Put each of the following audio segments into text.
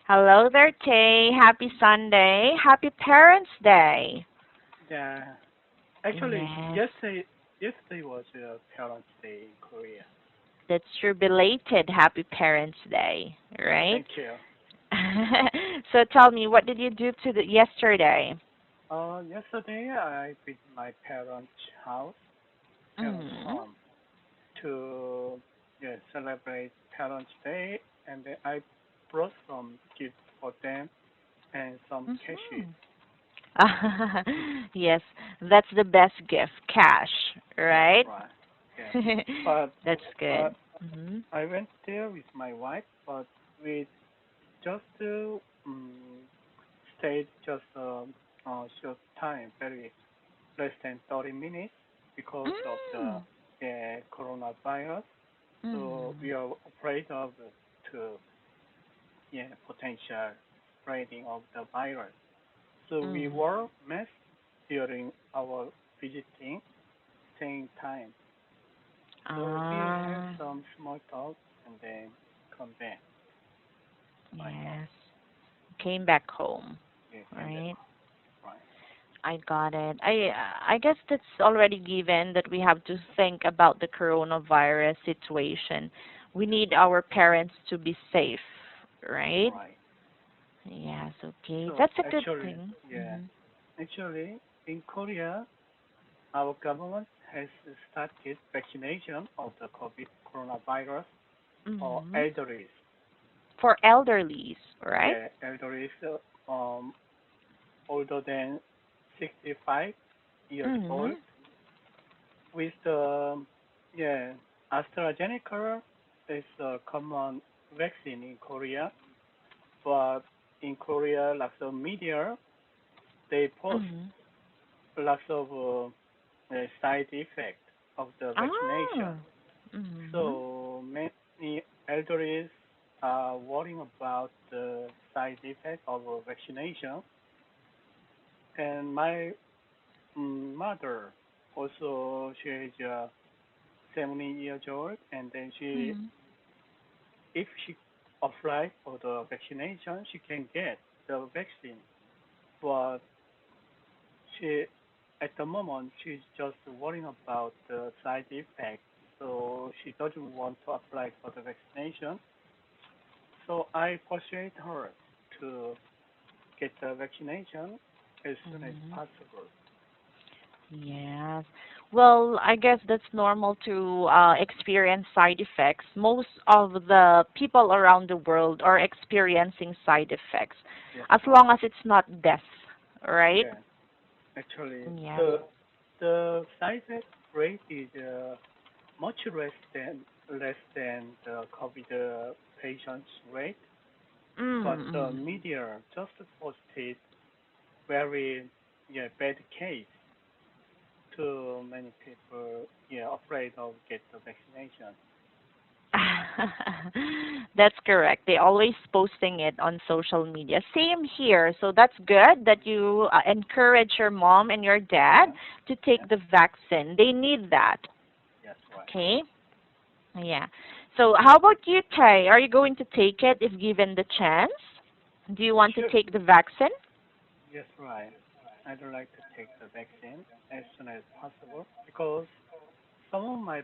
Hello there, Tay. Happy Sunday. Happy Parents' Day. Yeah, actually, Yes, yesterday was Parents' Day in Korea. that's your belated Happy Parents' Day, right? Thank you. So tell me, what did you do to the yesterday? Yesterday I visit my house, parents' Mm-hmm. home, to celebrate Parents' Day, and then I brought some gifts for them and some cashes. Mm-hmm. Yes, that's the best gift, cash, Yes, right? right. Yes, but That's good. but Mm-hmm. I went there with my wife, but we just stayed just a short time, very less than 30 minutes because of the Mm. coronavirus. So Mm. we are afraid of to potential spreading of the virus. So we Mm. wore masks during our visiting staying time. So we have Ah, some small talk and then come back my home. yes. Came back home, Yeah, came back right? home. Right. I got it. I guess that's already given that we have to think about the coronavirus situation. We Yes. need our parents to be safe, right? Right. Yes, okay. So That's a good actually, thing. yeah, Mhm. actually in Korea, our government has started vaccination of the COVID coronavirus for Mhm. elderly. For elderlies, right? Yeah, elderly older than 65 years old Mhm. with the yeah AstraZeneca is a common vaccine in Korea, but in Korea, lots of media they post Mhm. lots of side effect of the vaccination. Ah. Mhm. So many elderly are worrying about the side effect of vaccination. And my mother also she is 70 years old, and then Mhm. if she apply for the vaccination, she can get the vaccine. But she, at the moment, she's just worrying about the side effects, so she doesn't want to apply for the vaccination. So I persuade her to get the vaccination as soon as Mhm. possible. Yes. Well, I guess that's normal to experience side effects. Most of the people around the world are experiencing side effects, Yes, as long right. as it's not death, right? Yeah, actually, Yes. the side effect rate is much less than the COVID patients rate, but the Mm-hmm. media just posted very bad case. Too many people afraid of get the vaccination. That's correct. They always posting it on social media. Same here. So that's good that you encourage your mom and your dad Yeah, to yeah, take the vaccine. They need that. yes, right. Okay? Yeah. So how about you, Tay? Are you going to take it if given the chance? Do you want to Sure. take the vaccine? Yes, right. I'd like to take the vaccine as soon as possible because some of my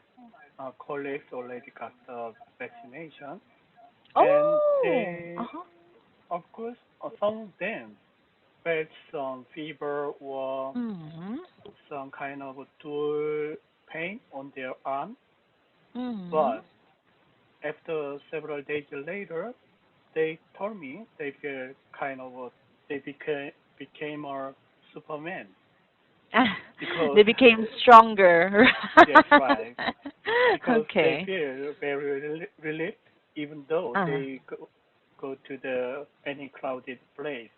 colleagues already got the vaccination, and Oh. they, Uh-huh. of course, some of them felt some fever or Mhm. some kind of dual pain on their arm, Mhm. but after several days later, they told me they feel kind of they became a Superman because They became stronger. yes, right, because they Okay. feel very relieved even though Uh-huh. they go to the any crowded place,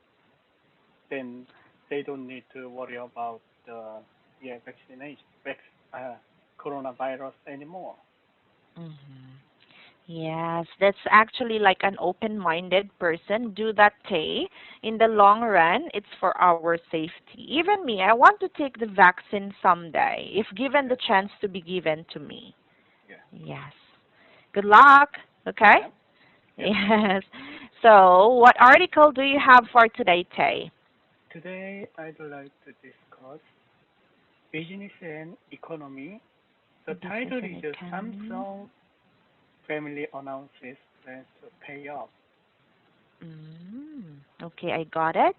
then they don't need to worry about the vaccination uh, coronavirus anymore. Mhm. Yes, that's actually like an open-minded person. Do that, Tay. In the Yes, long run, it's for our safety. Even me, I want to take the vaccine someday, if given the yes, chance to be given to me. yeah, Yes. Good luck. Okay? yeah, yes. Yes. So, what article do you have for today, Tay? Today, I'd like to discuss business and economy. The Business title and is economy. Samsung Family Announces Plans to Pay Off. Okay, I got it.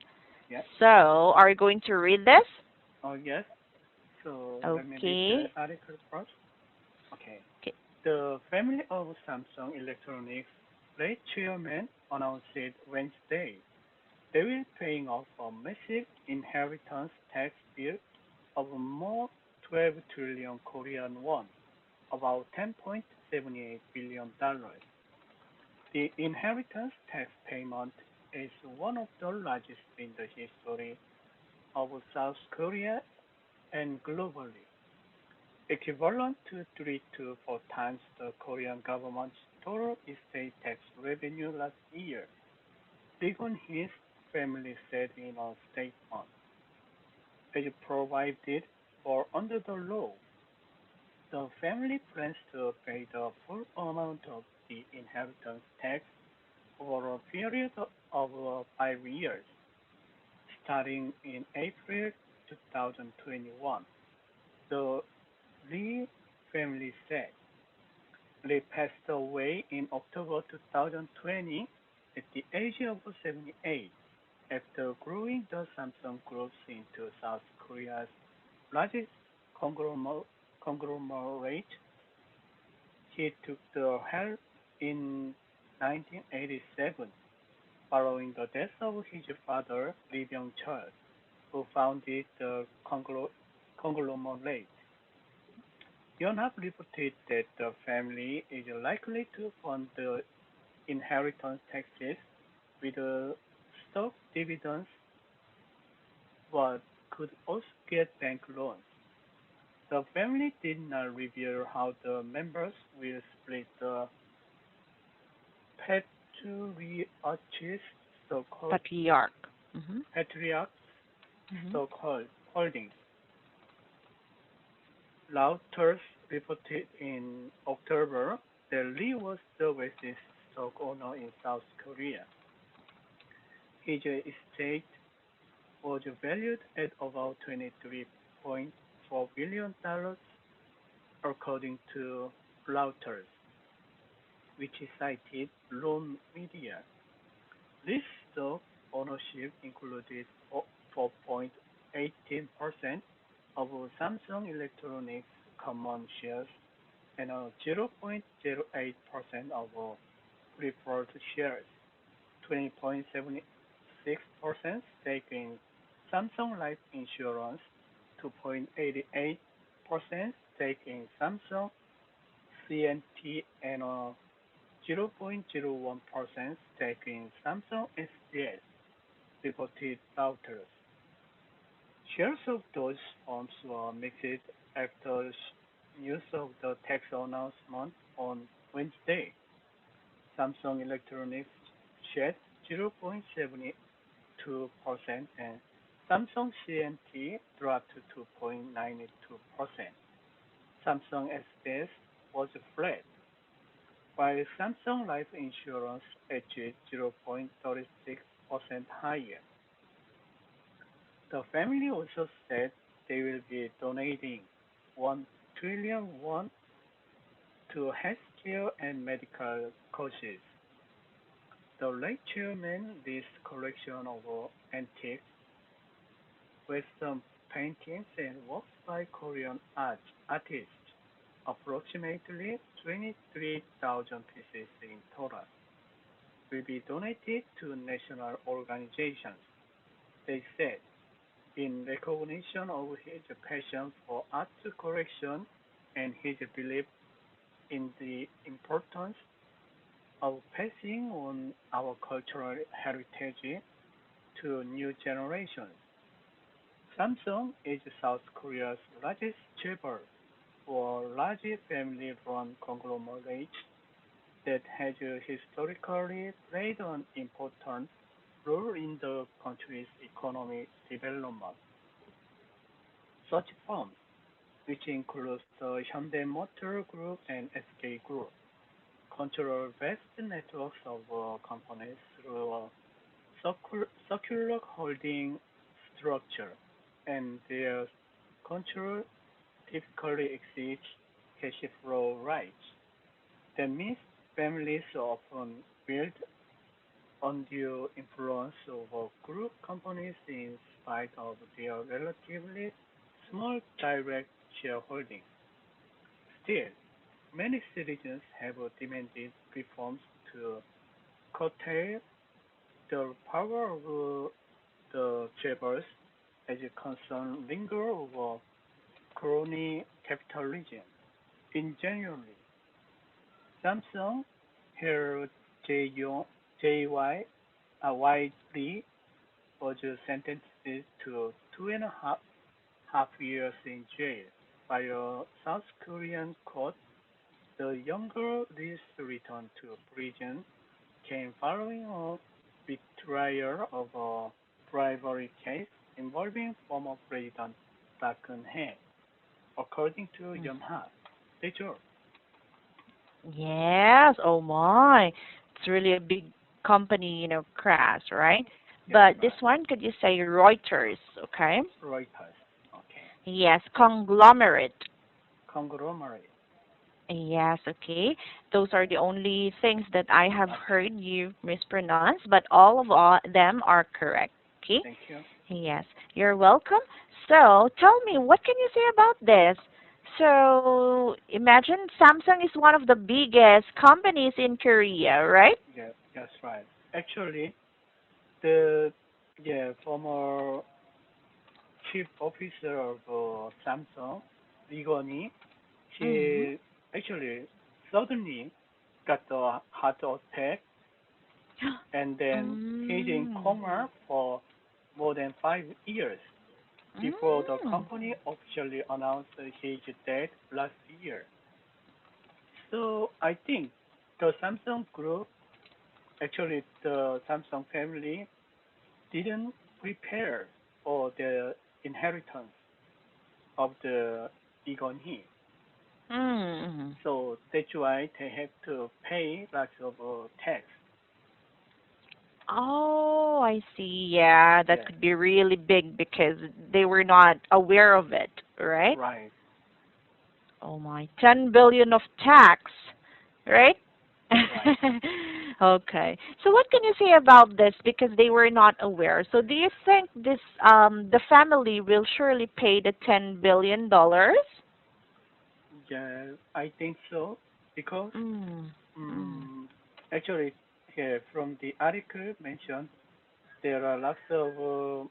Yeah. So, are you going to read this? Oh, yes. So let me read the Okay. article first. Okay. Okay. The family of Samsung Electronics late chairman announced Wednesday they will paying off a massive inheritance tax bill of more 12 trillion Korean won, about $10.78 billion. The inheritance tax payment is one of the largest in the history of South Korea and globally, equivalent to 3 to 4 times the Korean government's total estate tax revenue last year. Big his family said in a statement. As provided for under the law, the family plans to pay the full amount of the inheritance tax over a period of 5 years, starting in April 2021. The Lee family said. Lee passed away in October 2020 at the age of 78 after growing the Samsung Group into South Korea's largest conglomerate. He took the helm in 1987 following the death of his father, Lee Byung-chul, who founded the conglomerate. Yonhap reported that the family is likely to fund the inheritance taxes with stock dividends but could also get bank loans. The family did not reveal how the members will split the patriarch's so-called Patriarch. Mm-hmm. patriarch's Mm-hmm. so-called holdings. Reuters reported in October that Lee was the wealthiest stock owner in South Korea. His estate was valued at about $23.4 billion, according to Reuters, which cited Loan Media. This stock ownership included 4.18% of Samsung Electronics common shares and 0.08% of preferred shares, 20.76% stake in Samsung Life Insurance, 2.88% stake in Samsung CNT, and 0.01% stake in Samsung SDS, reported Reuters. Shares of those firms were mixed after news of the tax announcement on Wednesday. Samsung Electronics shed 0.72% and Samsung CNT dropped to 2.92%. Samsung SDS was flat, while Samsung Life Insurance edged 0.36% higher. The family also said they will be donating 1 trillion won to healthcare and medical causes. The late chairman leased collection of antique Western paintings and works by Korean artists, approximately 23,000 pieces in total, will be donated to national organizations, they said, in recognition of his passion for art collection and his belief in the importance of passing on our cultural heritage to new generations. Samsung is South Korea's largest chaebol, or large family-run conglomerate that has historically played an important role in the country's economic development. Such firms, which includes the Hyundai Motor Group and SK Group, control vast networks of companies through a circular holding structure, and their control typically exceeds cash flow rights. That means families often wield undue influence over group companies in spite of their relatively small direct shareholdings. Still, many citizens have demanded reforms to curtail the power of the chaebols as concern linger over crony capitalism. In January, Samsung held JY was sentenced to 2.5 years in jail by a South Korean court. The younger Lee's return to prison came following a retrial of a bribery case involving former President Park Geun-hye, according to Mm. Yonhap. That's all. Yes, oh my. It's really a big company, crash, right? Yes, But this right. one, could you say Reuters, okay? Reuters. Okay. Yes, conglomerate. Conglomerate. Yes, okay. Those are the only things that I have Okay. heard you mispronounce, but all them are correct. Okay? Thank you. Yes, you're welcome. So, tell me, what can you say about this? So, imagine Samsung is one of the biggest companies in Korea, right? Yeah, that's right. Actually, the former chief officer of Samsung, Lee Gun-hee, Mm-hmm. she actually suddenly got a heart attack, and then he's in Mm. coma for more than 5 years before the Mm. company officially announced his death last year. So I think the Samsung group, actually the Samsung family, didn't prepare for the inheritance of the Lee Gun-hee. Mm. So that's why they have to pay lots of tax. Oh, I see. Yeah, that Yeah, could be really big because they were not aware of it, right? right, Oh my, 10 billion of tax, right? right. Okay. So what can you say about this because they were not aware? So do you think the family will surely pay the 10 billion dollars? Yeah, I think so because Mm. Mm. um, actually, here from the article mentioned, there are lots of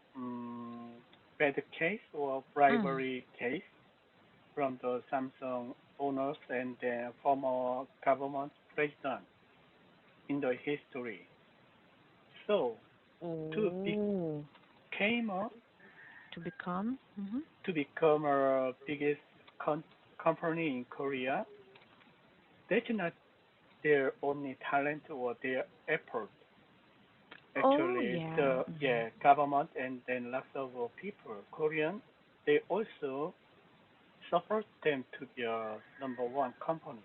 bad case or Mm. bribery case from the Samsung owners and the former government president in the history. So to Ooh. became a, To become? Mm-hmm. to become a biggest company in Korea, that's not their only talent or their effort. Oh, Actually, yeah. the Mm-hmm. government and then lots of people, Korean, they also support them to be a number one company.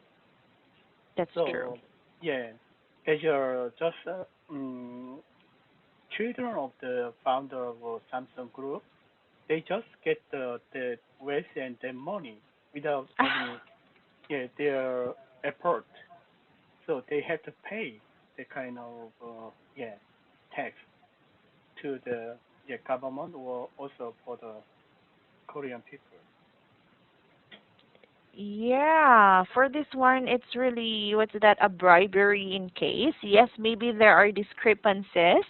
That's true. So yeah, as a just children of the founder of Samsung Group, they just get the wealth and the money without any their effort. So they have to pay the kind of tax to the government or also for the Korean people. Yeah, for this one, it's really, what's that, a bribery in case. Yes, maybe there are discrepancies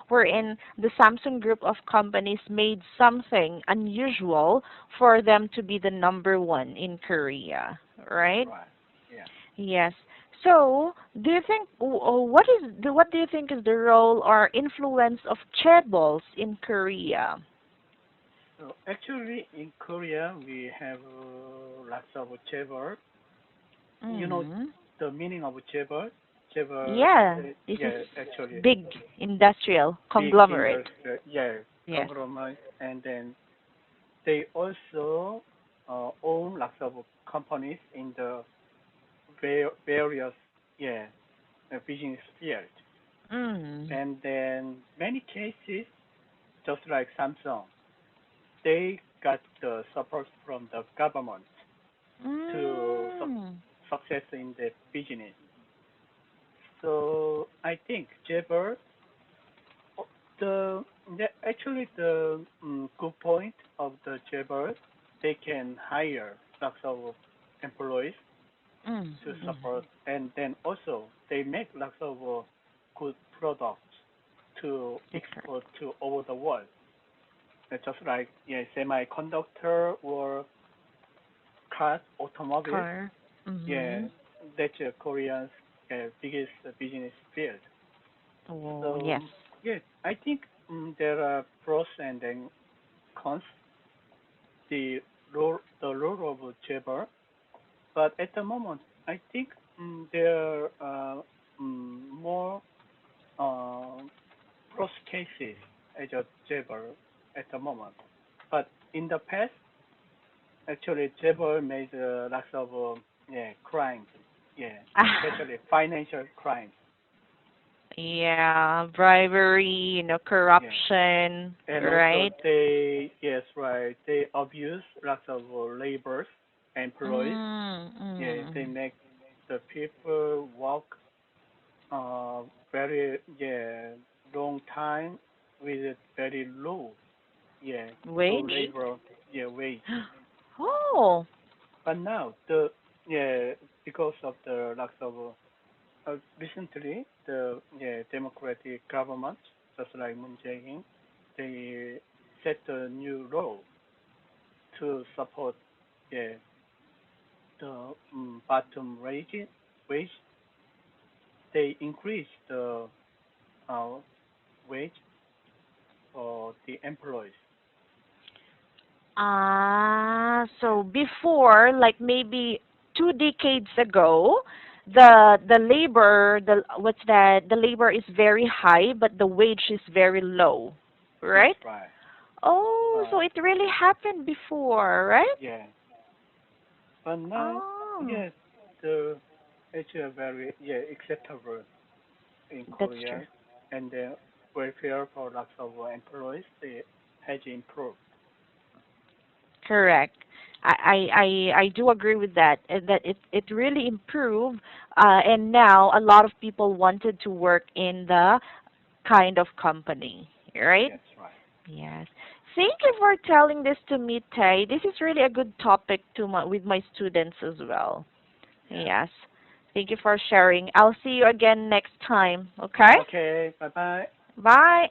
wherein the Samsung group of companies made something unusual for them to be the number one in Korea, right? Right. Yeah. Yes. So, do you think what do you think is the role or influence of chaebols in Korea? So actually, in Korea, we have lots of chaebol. You know Mm-hmm. the meaning of chaebol? Chaebol, Yeah, this is yeah, actually big industrial big conglomerate. industry, yeah, Yes. conglomerate, and then they also own lots of companies in the various yeah, a business field. Mm. And then many cases, just like Samsung, they got the support from the government to Mm. success in the business. So I think Jaber, the, actually the good point of the Jaber, they can hire lots of employees Mm. to Mm. support, and then also they make lots of good products to That's correct. export to over the world. Just like yeah, semiconductor or cars, automobiles. Car. Yeah, Mm-hmm. that's Korea's biggest business field. Oh, So yes. yeah, I think there are pros and then cons. The role of Jaber, but at the moment, I think there are more uh, pros cases as a Jaber at the moment. But in the past, actually, Jaber made lots of yeah crimes, yeah, especially financial crimes, Yeah, bribery, yeah. corruption, And also right? they, yes, right, they abuse lots of laborers, employees. Mm, Yeah, they mm. make the people work very, yeah, long time with a very low, yeah, low Wage? labor, yeah, wage. Oh, But now the, yeah, because of the lots of recently the yeah democratic government, just like Moon Jae-in, they set a new law to support yeah, the bottom wage. They increase the uh, wage for the employees. so before, like maybe 2 decades ago, the labor, the labor is very high, but the wage is very low, Yes, right? right. Oh, so But it really happened before, right? yeah, but now Oh, yes, the it's a very yeah acceptable in that's true. Korea, and the welfare for lots of employees they has improved. Correct. I do agree with that. That it really improved, and now a lot of people wanted to work in the kind of company, right? Yes, right. Yes. Thank you for telling this to me, Tay. This is really a good topic to with my students as well. Yeah. Yes. Thank you for sharing. I'll see you again next time. Okay? Okay. Bye bye. Bye.